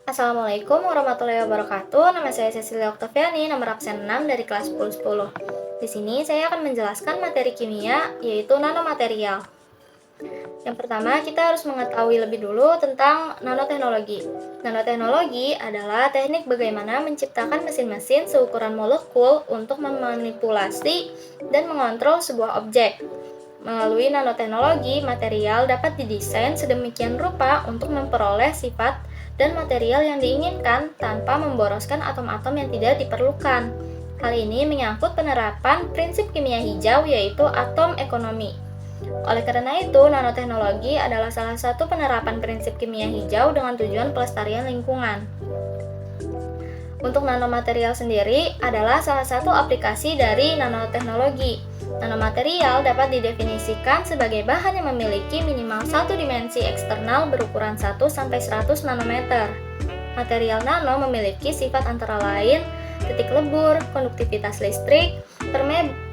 Assalamualaikum warahmatullahi wabarakatuh. Nama saya Cecilia Oktaviani, nomor absen 6 dari kelas 1010. Di sini saya akan menjelaskan materi kimia, yaitu nanomaterial. Yang pertama, kita harus mengetahui lebih dulu tentang nanoteknologi. Nanoteknologi adalah teknik bagaimana menciptakan mesin-mesin seukuran molekul untuk memanipulasi dan mengontrol sebuah objek. Melalui nanoteknologi, material dapat didesain sedemikian rupa untuk memperoleh sifat dan material yang diinginkan tanpa memboroskan atom-atom yang tidak diperlukan. Hal ini menyangkut penerapan prinsip kimia hijau, yaitu atom ekonomi. Oleh karena itu, nanoteknologi adalah salah satu penerapan prinsip kimia hijau dengan tujuan pelestarian lingkungan. Untuk nanomaterial sendiri adalah salah satu aplikasi dari nanoteknologi. Nanomaterial dapat didefinisikan sebagai bahan yang memiliki minimal satu dimensi eksternal berukuran 1-100 nanometer. Material nano memiliki sifat antara lain titik lebur, konduktivitas listrik,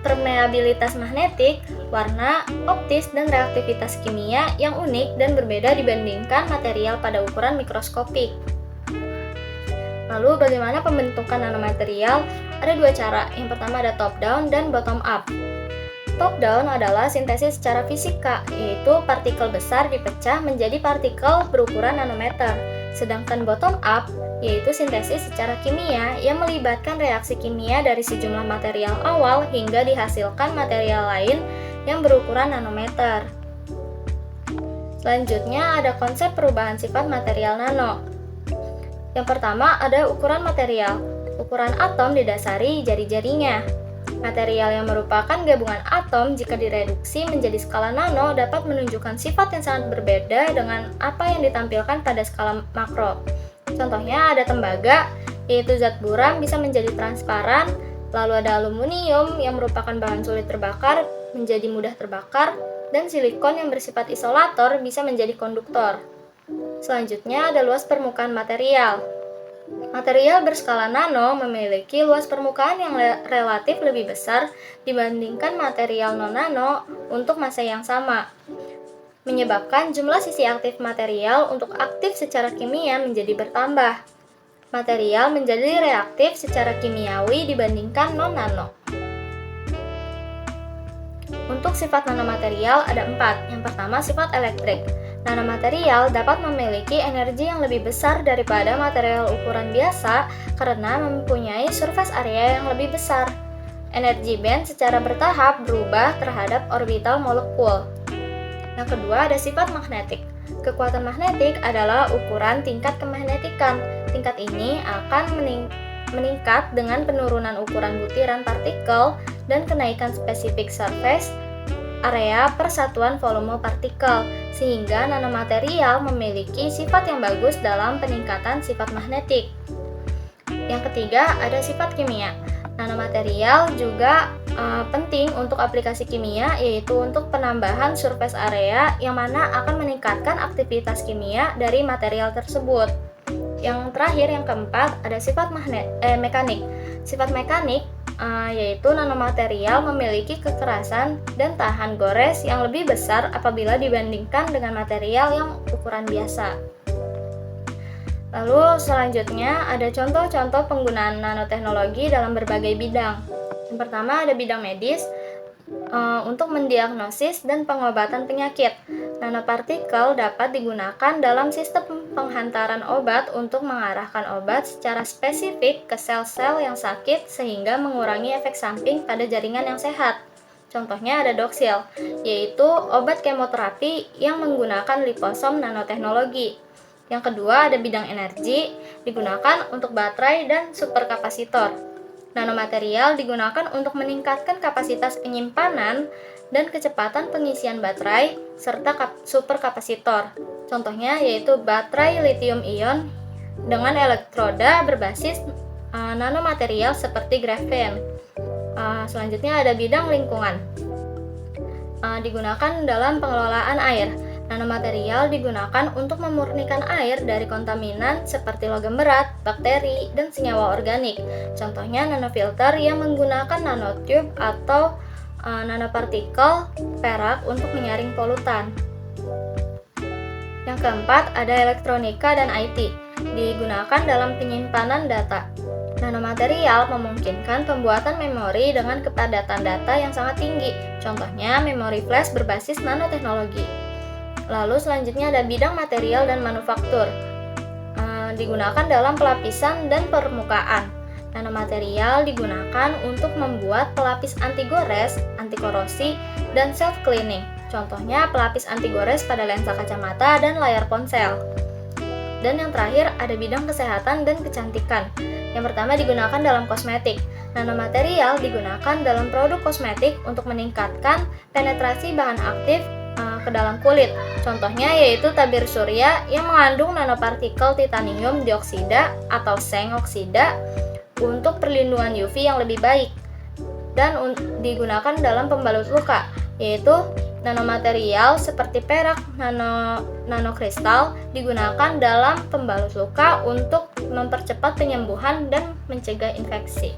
permeabilitas magnetik, warna, optis, dan reaktivitas kimia yang unik dan berbeda dibandingkan material pada ukuran mikroskopik. Lalu bagaimana pembentukan nanomaterial? Ada dua cara. Yang pertama ada top down dan bottom up. Top down adalah sintesis secara fisika, yaitu partikel besar dipecah menjadi partikel berukuran nanometer. Sedangkan bottom up yaitu sintesis secara kimia yang melibatkan reaksi kimia dari sejumlah material awal hingga dihasilkan material lain yang berukuran nanometer. Selanjutnya ada konsep perubahan sifat material nano. Yang pertama ada ukuran material. Ukuran atom didasari jari-jarinya. Material yang merupakan gabungan atom jika direduksi menjadi skala nano dapat menunjukkan sifat yang sangat berbeda dengan apa yang ditampilkan pada skala makro. Contohnya ada tembaga, yaitu zat buram bisa menjadi transparan, lalu ada aluminium yang merupakan bahan sulit terbakar menjadi mudah terbakar, dan silikon yang bersifat isolator bisa menjadi konduktor. Selanjutnya ada luas permukaan material. Material berskala nano memiliki luas permukaan yang relatif lebih besar dibandingkan material non-nano untuk massa yang sama, menyebabkan jumlah sisi aktif material untuk aktif secara kimia menjadi bertambah. Material menjadi reaktif secara kimiawi dibandingkan non-nano. Untuk sifat nanomaterial ada 4. Yang pertama sifat elektrik. Nanomaterial dapat memiliki energi yang lebih besar daripada material ukuran biasa karena mempunyai surface area yang lebih besar. Energi band secara bertahap berubah terhadap orbital molekul. Yang kedua ada sifat magnetik. Kekuatan magnetik adalah ukuran tingkat kemagnetikan. Tingkat ini akan meningkat dengan penurunan ukuran butiran partikel dan kenaikan spesifik surface area per satuan volume partikel, sehingga nanomaterial memiliki sifat yang bagus dalam peningkatan sifat magnetik. Yang ketiga ada sifat kimia. Nanomaterial juga penting untuk aplikasi kimia, yaitu untuk penambahan surface area yang mana akan meningkatkan aktivitas kimia dari material tersebut. Yang terakhir, yang keempat, ada sifat mekanik. Sifat mekanik yaitu nanomaterial memiliki kekerasan dan tahan gores yang lebih besar apabila dibandingkan dengan material yang ukuran biasa. Lalu selanjutnya ada contoh-contoh penggunaan nanoteknologi dalam berbagai bidang. Yang pertama ada bidang medis, untuk mendiagnosis dan pengobatan penyakit. Nanopartikel dapat digunakan dalam sistem penghantaran obat untuk mengarahkan obat secara spesifik ke sel-sel yang sakit sehingga mengurangi efek samping pada jaringan yang sehat. Contohnya ada Doxil, yaitu obat kemoterapi yang menggunakan liposom nanoteknologi. Yang kedua ada bidang energi, digunakan untuk baterai dan superkapasitor. Nanomaterial digunakan untuk meningkatkan kapasitas penyimpanan dan kecepatan pengisian baterai serta superkapasitor. Contohnya yaitu baterai lithium-ion dengan elektroda berbasis nanomaterial seperti grafen. Selanjutnya ada bidang lingkungan. Digunakan dalam pengelolaan air. Nanomaterial digunakan untuk memurnikan air dari kontaminan seperti logam berat, bakteri, dan senyawa organik. Contohnya nanofilter yang menggunakan nanotube atau nanopartikel perak untuk menyaring polutan. Yang keempat ada elektronika dan IT. digunakan dalam penyimpanan data. Nanomaterial memungkinkan pembuatan memori dengan kepadatan data yang sangat tinggi, contohnya memori flash berbasis nanoteknologi. Lalu selanjutnya ada bidang material dan manufaktur, digunakan dalam pelapisan dan permukaan. Nanomaterial digunakan untuk membuat pelapis anti gores, anti korosi, dan self cleaning. Contohnya pelapis anti gores pada lensa kacamata dan layar ponsel. Dan yang terakhir ada bidang kesehatan dan kecantikan. Yang pertama digunakan dalam kosmetik. Nanomaterial digunakan dalam produk kosmetik untuk meningkatkan penetrasi bahan aktif ke dalam kulit. Contohnya yaitu tabir surya yang mengandung nanopartikel titanium dioksida atau seng oksida untuk perlindungan UV yang lebih baik. Dan digunakan dalam pembalut luka, yaitu nanomaterial seperti perak nanokristal digunakan dalam pembalut luka untuk mempercepat penyembuhan dan mencegah infeksi.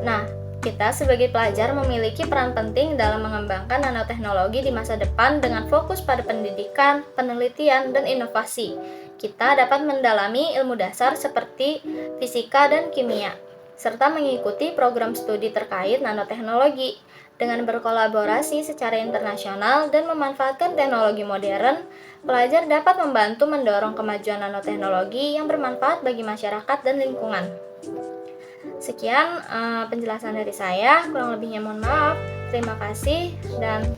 Nah, kita sebagai pelajar memiliki peran penting dalam mengembangkan nanoteknologi di masa depan dengan fokus pada pendidikan, penelitian, dan inovasi. Kita dapat mendalami ilmu dasar seperti fisika dan kimia, serta mengikuti program studi terkait nanoteknologi. Dengan berkolaborasi secara internasional dan memanfaatkan teknologi modern, pelajar dapat membantu mendorong kemajuan nanoteknologi yang bermanfaat bagi masyarakat dan lingkungan. Sekian penjelasan dari saya, kurang lebihnya mohon maaf. Terima kasih dan